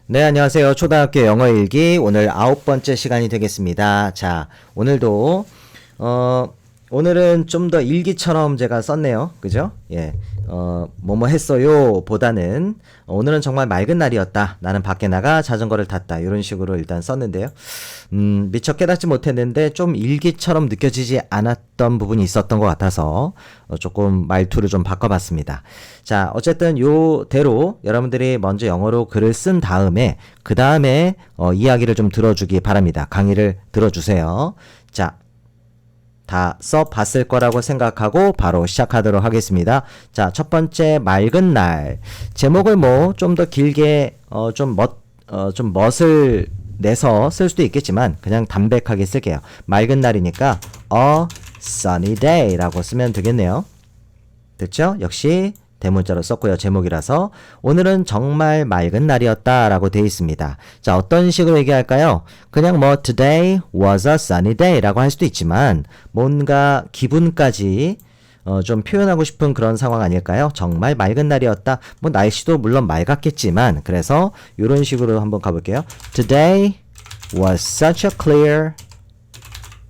네, 안녕하세요. 초등학교 영어 일기 오늘 9번째 시간이 되겠습니다. 자, 오늘도 오늘은 좀 더 일기처럼 제가 썼네요. 그죠? 예. 뭐뭐 했어요 보다는 오늘은 정말 맑은 날이었다. 나는 밖에 나가 자전거를 탔다. 이런 식으로 일단 썼는데요. 미처 깨닫지 못했는데 좀 일기처럼 느껴지지 않았던 부분이 있었던 것 같아서 조금 말투를 좀 바꿔봤습니다. 자, 어쨌든 요대로 여러분들이 먼저 영어로 글을 쓴 다음에 그 다음에 이야기를 좀 들어주기 바랍니다. 강의를 들어주세요. 자, 다 써봤을 거라고 생각하고 바로 시작하도록 하겠습니다. 자, 첫 번째 맑은 날. 제목을 뭐 좀 더 길게 좀 멋을 내서 쓸 수도 있겠지만 그냥 담백하게 쓸게요. 맑은 날이니까 a sunny day 라고 쓰면 되겠네요. 됐죠? 역시 대문자로 썼고요. 제목이라서 오늘은 정말 맑은 날이었다 라고 되어 있습니다. 자, 어떤 식으로 얘기할까요? 그냥 뭐 today was a sunny day 라고 할 수도 있지만 뭔가 기분까지 좀 표현하고 싶은 그런 상황 아닐까요? 정말 맑은 날이었다. 뭐 날씨도 물론 맑았겠지만 그래서 이런 식으로 한번 가볼게요. Today was such a clear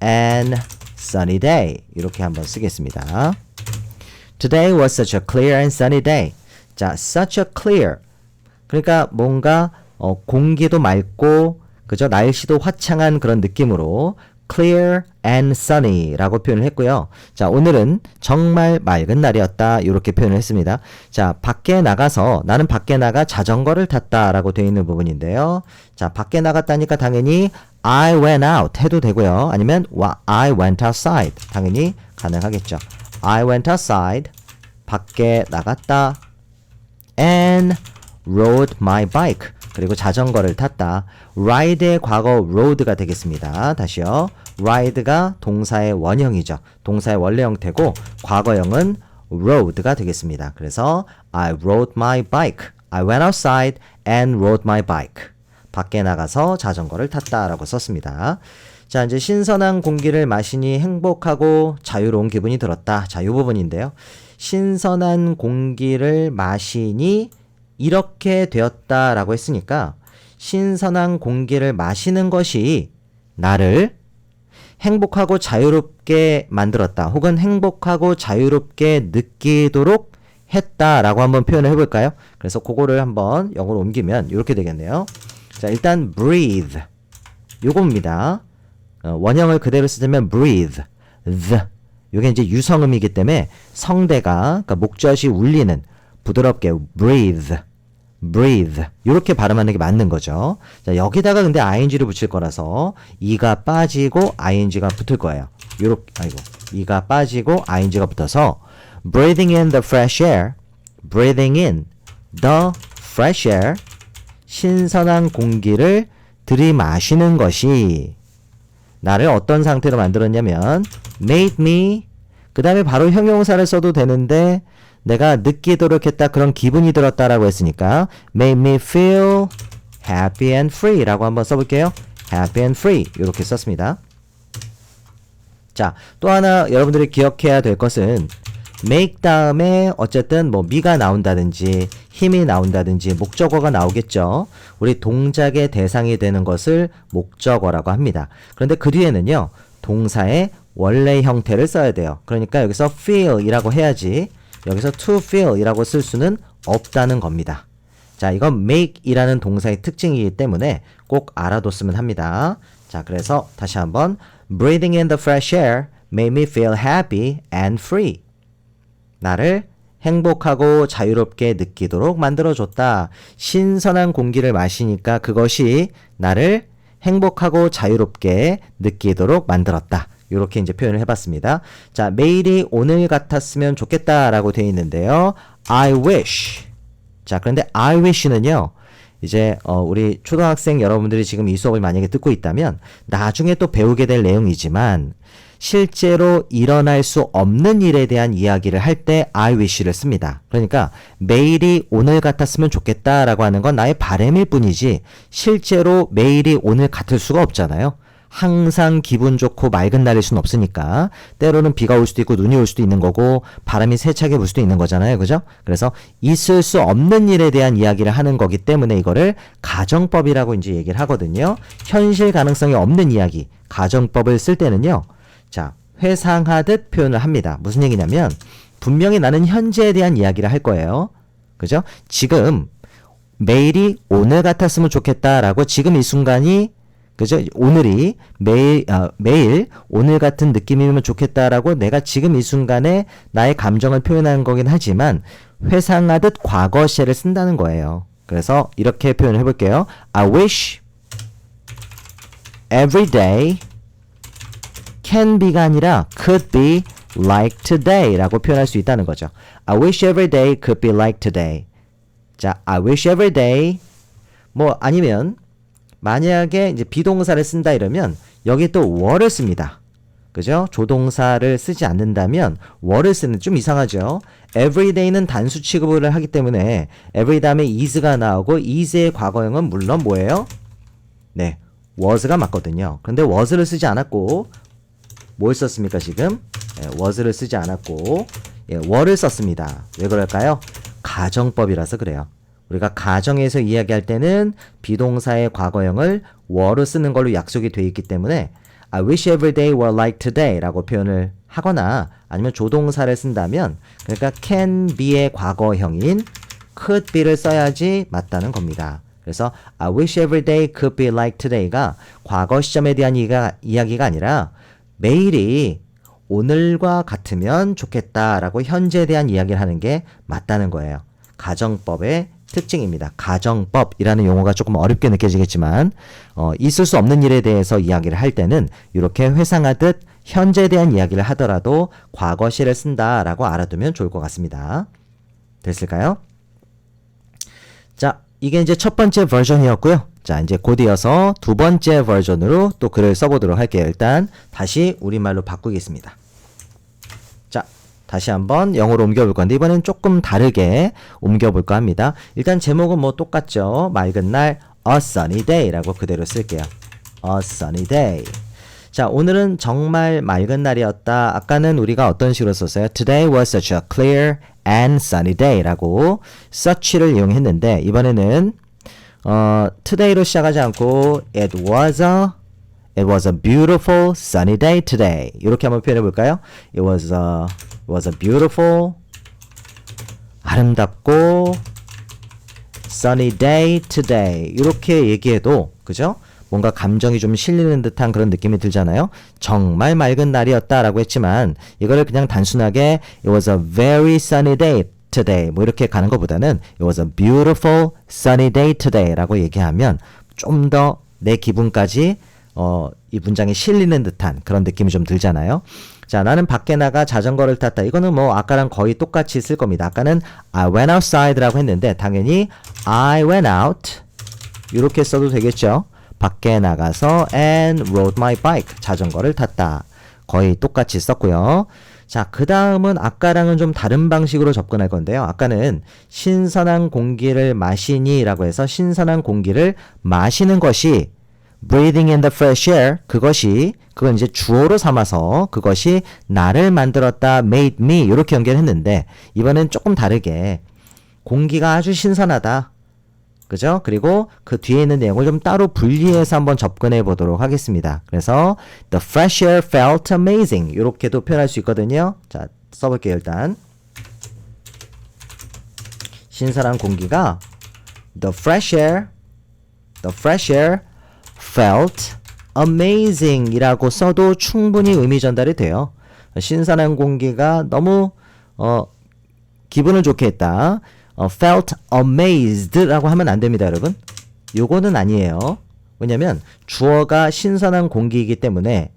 and sunny day. 이렇게 한번 쓰겠습니다. Today was such a clear and sunny day. 자, such a clear. 그러니까 뭔가 공기도 맑고 그죠? 날씨도 화창한 그런 느낌으로 clear and sunny라고 표현을 했고요. 자, 오늘은 정말 맑은 날이었다. 이렇게 표현을 했습니다. 자, 밖에 나가서 나는 밖에 나가 자전거를 탔다라고 되어 있는 부분인데요. 자, 밖에 나갔다니까 당연히 I went out 해도 되고요. 아니면 I went outside 당연히 가능하겠죠. I went outside 밖에 나갔다 and rode my bike 그리고 자전거를 탔다. ride의 과거 road가 되겠습니다. 다시요. ride가 동사의 원형이죠. 동사의 원래 형태고 과거형은 rode가 되겠습니다. 그래서 I rode my bike. I went outside and rode my bike. 밖에 나가서 자전거를 탔다라고 썼습니다. 자, 이제 신선한 공기를 마시니 행복하고 자유로운 기분이 들었다. 자, 이 부분인데요. 신선한 공기를 마시니 이렇게 되었다라고 했으니까 신선한 공기를 마시는 것이 나를 행복하고 자유롭게 만들었다. 혹은 행복하고 자유롭게 느끼도록 했다라고 한번 표현을 해볼까요? 그래서 그거를 한번 영어로 옮기면 이렇게 되겠네요. 자, 일단 breathe 요겁니다. 원형을 그대로 쓰자면 breathe, 이게 이제 유성음이기 때문에 성대가 그러니까 목젖이 울리는 부드럽게 breathe 이렇게 발음하는 게 맞는 거죠. 자, 여기다가 근데 ing를 붙일 거라서 e가 빠지고 ing가 붙을 거예요. 요렇게 e가 빠지고 ing가 붙어서 breathing in the fresh air, breathing in the fresh air, 신선한 공기를 들이마시는 것이 나를 어떤 상태로 만들었냐면 made me 그 다음에 바로 형용사를 써도 되는데 내가 느끼도록 했다 그런 기분이 들었다라고 했으니까 made me feel happy and free 라고 한번 써볼게요. happy and free 이렇게 썼습니다. 자, 또 하나 여러분들이 기억해야 될 것은 make 다음에 어쨌든 뭐 me가 나온다든지 힘이 나온다든지 목적어가 나오겠죠. 우리 동작의 대상이 되는 것을 목적어라고 합니다. 그런데 그 뒤에는요. 동사의 원래 형태를 써야 돼요. 그러니까 여기서 feel 이라고 해야지 여기서 to feel 이라고 쓸 수는 없다는 겁니다. 자, 이건 make 이라는 동사의 특징이기 때문에 꼭 알아뒀으면 합니다. 자, 그래서 다시 한번 breathing in the fresh air made me feel happy and free. 나를 행복하고 자유롭게 느끼도록 만들어줬다. 신선한 공기를 마시니까 그것이 나를 행복하고 자유롭게 느끼도록 만들었다. 이렇게 이제 표현을 해봤습니다. 자, 매일이 오늘 같았으면 좋겠다라고 되어 있는데요. I wish. 자, 그런데 I wish는요. 이제 우리 초등학생 여러분들이 지금 이 수업을 만약에 듣고 있다면 나중에 또 배우게 될 내용이지만 실제로 일어날 수 없는 일에 대한 이야기를 할 때 I wish를 씁니다. 그러니까 매일이 오늘 같았으면 좋겠다라고 하는 건 나의 바람일 뿐이지 실제로 매일이 오늘 같을 수가 없잖아요. 항상 기분 좋고 맑은 날일 수는 없으니까 때로는 비가 올 수도 있고 눈이 올 수도 있는 거고 바람이 세차게 불 수도 있는 거잖아요. 그죠? 그래서 있을 수 없는 일에 대한 이야기를 하는 거기 때문에 이거를 가정법이라고 이제 얘기를 하거든요. 현실 가능성이 없는 이야기, 가정법을 쓸 때는요. 자, 회상하듯 표현을 합니다. 무슨 얘기냐면 분명히 나는 현재에 대한 이야기를 할 거예요. 그죠? 지금 매일이 오늘 같았으면 좋겠다라고 지금 이 순간이 그죠? 오늘이 매일 오늘 같은 느낌이면 좋겠다라고 내가 지금 이 순간에 나의 감정을 표현하는 거긴 하지만 회상하듯 과거 시제를 쓴다는 거예요. 그래서 이렇게 표현을 해볼게요. I wish every day can be가 아니라 could be like today 라고 표현할 수 있다는 거죠. I wish every day could be like today. 자, I wish every day 뭐 아니면 만약에 이제 비동사를 쓴다 이러면 여기 또 were를 씁니다. 그죠? 조동사를 쓰지 않는다면 were를 쓰는 좀 이상하죠. everyday는 단수 취급을 하기 때문에 every 다음에 is가 나오고 is의 과거형은 물론 뭐예요? 네, was가 맞거든요. 그런데 was를 쓰지 않았고 뭘 썼습니까 지금? 네, was를 쓰지 않았고 were를 썼습니다. 왜 그럴까요? 가정법이라서 그래요. 우리가 가정에서 이야기할 때는 비동사의 과거형을 were로 쓰는 걸로 약속이 돼 있기 때문에 I wish every day were like today 라고 표현을 하거나 아니면 조동사를 쓴다면 그러니까 can be의 과거형인 could be를 써야지 맞다는 겁니다. 그래서 I wish every day could be like today가 과거 시점에 대한 이야기가 아니라 매일이 오늘과 같으면 좋겠다라고 현재에 대한 이야기를 하는 게 맞다는 거예요. 가정법의 특징입니다. 가정법이라는 용어가 조금 어렵게 느껴지겠지만 있을 수 없는 일에 대해서 이야기를 할 때는 이렇게 회상하듯 현재에 대한 이야기를 하더라도 과거 시를 쓴다라고 알아두면 좋을 것 같습니다. 됐을까요? 자, 이게 이제 첫 번째 버전이었고요. 자, 이제 곧 이어서 두 번째 버전으로 또 글을 써보도록 할게요. 일단 다시 우리말로 바꾸겠습니다. 자, 다시 한번 영어로 옮겨볼 건데 이번엔 조금 다르게 옮겨볼까 합니다. 일단 제목은 뭐 똑같죠. 맑은 날 A sunny day 라고 그대로 쓸게요. A sunny day. 자, 오늘은 정말 맑은 날이었다. 아까는 우리가 어떤 식으로 썼어요? Today was such a clear and sunny day 라고 such를 이용했는데 이번에는 today로 시작하지 않고 it was a beautiful sunny day today 이렇게 한번 표현해 볼까요? It was a beautiful 아름답고 sunny day today 이렇게 얘기해도 그죠? 뭔가 감정이 좀 실리는 듯한 그런 느낌이 들잖아요. 정말 맑은 날이었다라고 했지만 이거를 그냥 단순하게 it was a very sunny day today 뭐 이렇게 가는 것보다는 it was a beautiful sunny day today 라고 얘기하면 좀 더 내 기분까지 이 문장에 실리는 듯한 그런 느낌이 좀 들잖아요. 자, 나는 밖에 나가 자전거를 탔다. 이거는 뭐 아까랑 거의 똑같이 쓸 겁니다. 아까는 I went outside 라고 했는데 당연히 I went out 이렇게 써도 되겠죠. 밖에 나가서 and rode my bike 자전거를 탔다. 거의 똑같이 썼고요. 자, 그 다음은 아까랑은 좀 다른 방식으로 접근할 건데요. 아까는 신선한 공기를 마시니 라고 해서 신선한 공기를 마시는 것이 breathing in the fresh air 그건 이제 주어로 삼아서 그것이 나를 만들었다 made me 이렇게 연결했는데 이번엔 조금 다르게 공기가 아주 신선하다. 그죠? 그리고 그 뒤에 있는 내용을 좀 따로 분리해서 한번 접근해 보도록 하겠습니다. 그래서 The fresh air felt amazing 이렇게도 표현할 수 있거든요. 자, 써볼게요. 일단 신선한 공기가 The fresh air felt amazing 이라고 써도 충분히 의미 전달이 돼요. 신선한 공기가 너무 기분을 좋게 했다. felt amazed 라고 하면 안 됩니다, 여러분. 요거는 아니에요. 왜냐면 주어가 신선한 공기이기 때문에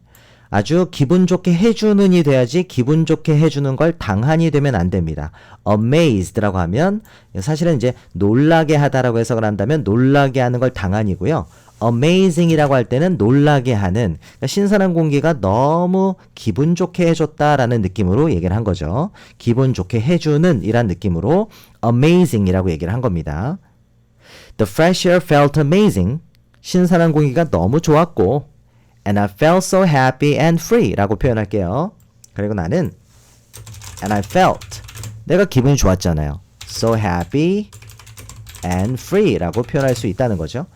아주 기분 좋게 해주는 이 돼야지 기분 좋게 해주는 걸 당한이 되면 안 됩니다. amazed 라고 하면 사실은 이제 놀라게 하다라고 해석을 한다면 놀라게 하는 걸 당한이고요. amazing 이라고 할 때는 놀라게 하는 그러니까 신선한 공기가 너무 기분 좋게 해줬다라는 느낌으로 얘기를 한 거죠. 기분 좋게 해주는 이란 느낌으로 amazing 이라고 얘기를 한 겁니다. The fresh air felt amazing 신선한 공기가 너무 좋았고 and I felt so happy and free 라고 표현할게요. 그리고 나는 and I felt 내가 기분이 좋았잖아요. so happy and free 라고 표현할 수 있다는 거죠.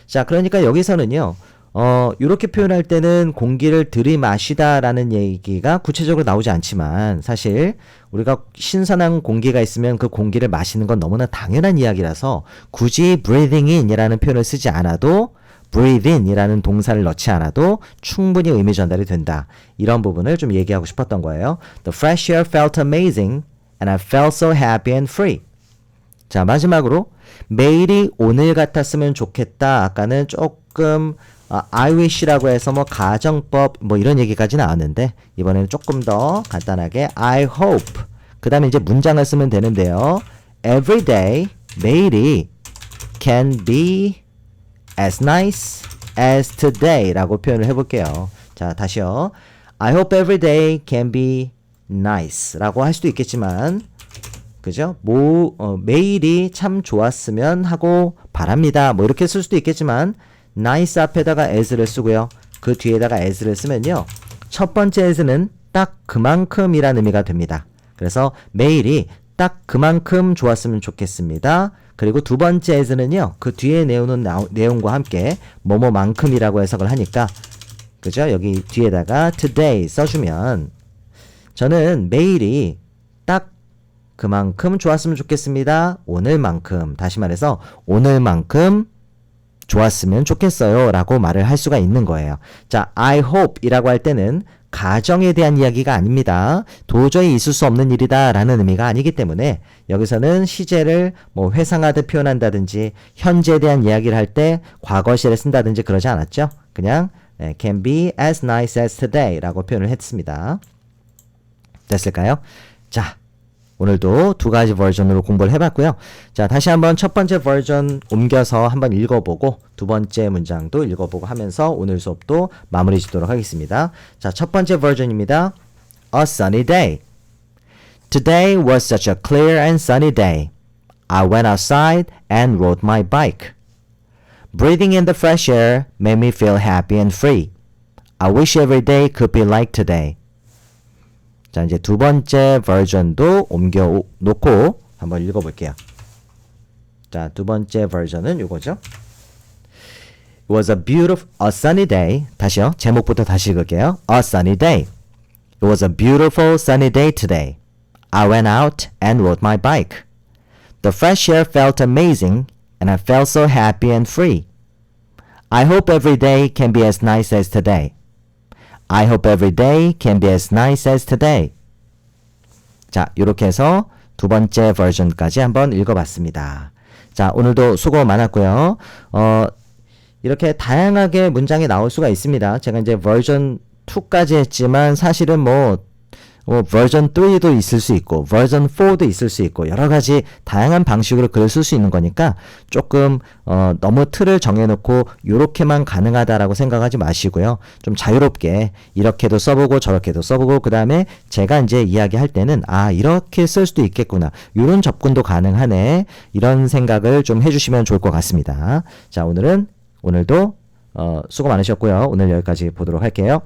자, 그러니까 여기서는요. 이렇게 표현할 때는 공기를 들이마시다 라는 얘기가 구체적으로 나오지 않지만 사실 우리가 신선한 공기가 있으면 그 공기를 마시는 건 너무나 당연한 이야기라서 굳이 breathing in 이라는 표현을 쓰지 않아도 breathe in 이라는 동사를 넣지 않아도 충분히 의미 전달이 된다. 이런 부분을 좀 얘기하고 싶었던 거예요. The fresh air felt amazing and I felt so happy and free. 자, 마지막으로 매일이 오늘 같았으면 좋겠다. 아까는 조금 I wish라고 해서 뭐 가정법 뭐 이런 얘기까지 나왔는데 이번에는 조금 더 간단하게 I hope 그 다음에 이제 문장을 쓰면 되는데요. Every day 매일이 can be as nice as today 라고 표현을 해볼게요. 자, 다시요. I hope every day can be nice 라고 할 수도 있겠지만 그죠? 매일이 참 좋았으면 하고 바랍니다. 뭐 이렇게 쓸 수도 있겠지만 nice 앞에다가 as를 쓰고요. 그 뒤에다가 as를 쓰면요. 첫 번째 as는 딱 그만큼이라는 의미가 됩니다. 그래서 매일이 딱 그만큼 좋았으면 좋겠습니다. 그리고 두 번째 as는요. 그 뒤에 내용과 함께 뭐뭐만큼이라고 해석을 하니까 그죠? 여기 뒤에다가 today 써주면 저는 매일이 딱 그만큼 좋았으면 좋겠습니다. 오늘만큼 다시 말해서 오늘만큼 좋았으면 좋겠어요 라고 말을 할 수가 있는 거예요. 자, I hope 이라고 할 때는 가정에 대한 이야기가 아닙니다. 도저히 있을 수 없는 일이다 라는 의미가 아니기 때문에 여기서는 시제를 뭐 회상하듯 표현한다든지 현재에 대한 이야기를 할 때 과거시를 쓴다든지 그러지 않았죠. 그냥 can be as nice as today 라고 표현을 했습니다. 됐을까요? 자, 오늘도 두 가지 버전으로 공부를 해봤고요. 자, 다시 한번 첫 번째 버전 옮겨서 한번 읽어보고 두 번째 문장도 읽어보고 하면서 오늘 수업도 마무리 짓도록 하겠습니다. 자, 첫 번째 버전입니다. A sunny day. Today was such a clear and sunny day. I went outside and rode my bike. Breathing in the fresh air made me feel happy and free. I wish every day could be like today. 자, 이제 두 번째 버전도 옮겨 놓고 한번 읽어볼게요. 자, 두 번째 버전은 이거죠. It was a sunny day. 다시요. 제목부터 다시 읽을게요. A sunny day. It was a beautiful sunny day today. I went out and rode my bike. The fresh air felt amazing and I felt so happy and free. I hope every day can be as nice as today. I hope every day can be as nice as today. 자, 이렇게 해서 두 번째 버전까지 한번 읽어봤습니다. 자, 오늘도 수고 많았고요. 이렇게 다양하게 문장이 나올 수가 있습니다. 제가 이제 버전 2까지 했지만 사실은 버전 3도 있을 수 있고 버전 4도 있을 수 있고 여러 가지 다양한 방식으로 글을 쓸 수 있는 거니까 조금 너무 틀을 정해놓고 요렇게만 가능하다라고 생각하지 마시고요. 좀 자유롭게 이렇게도 써보고 저렇게도 써보고 그 다음에 제가 이제 이야기할 때는 이렇게 쓸 수도 있겠구나. 요런 접근도 가능하네. 이런 생각을 좀 해주시면 좋을 것 같습니다. 자, 오늘도 수고 많으셨고요. 오늘 여기까지 보도록 할게요.